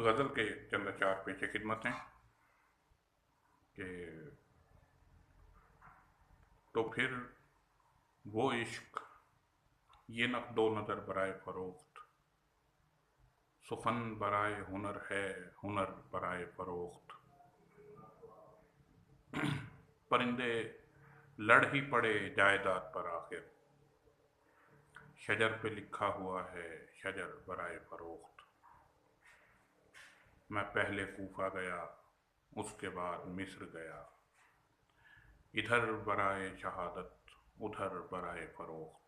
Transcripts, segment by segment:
गज़ल के चंद चार पेशे खिदमत हैं कि तो फिर वो इश्क ये नक़्दो नज़र बराए फ़रोख्त, सुख़न बराए हुनर है, हुनर बराए फ़रोख्त। परिंदे लड़ ही पड़े जायदाद पर आखिर, शजर पे लिखा हुआ है शजर बराए फ़रोख्त। मैं पहले कूफा गया, उसके बाद मिस्र गया, इधर बराए शहादत उधर बराए फ़रोख्त।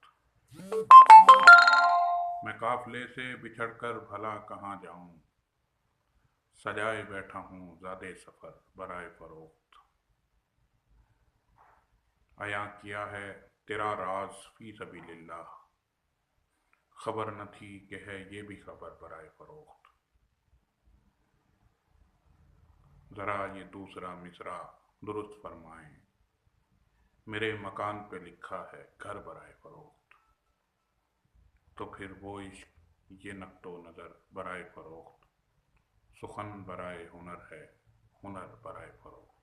मैं काफ़िले से बिछड़कर भला कहाँ जाऊं, सजाए बैठा हूँ ज़ादे सफ़र बराए फ़रोख्त। अयां किया है तेरा राज फी सबीलिल्लाह, खबर न थी कि है ये भी खबर बराए फ़रोख्त। ज़रा ये दूसरा मिसरा दुरुस्त फरमाएं, मेरे मकान पे लिखा है घर बराए फ़रोख्त। तो फिर वो इश्क ये नक़्दो नज़र बराए फ़रोख्त, सुख़न बराए हुनर है, हुनर बराए फ़रोख्त।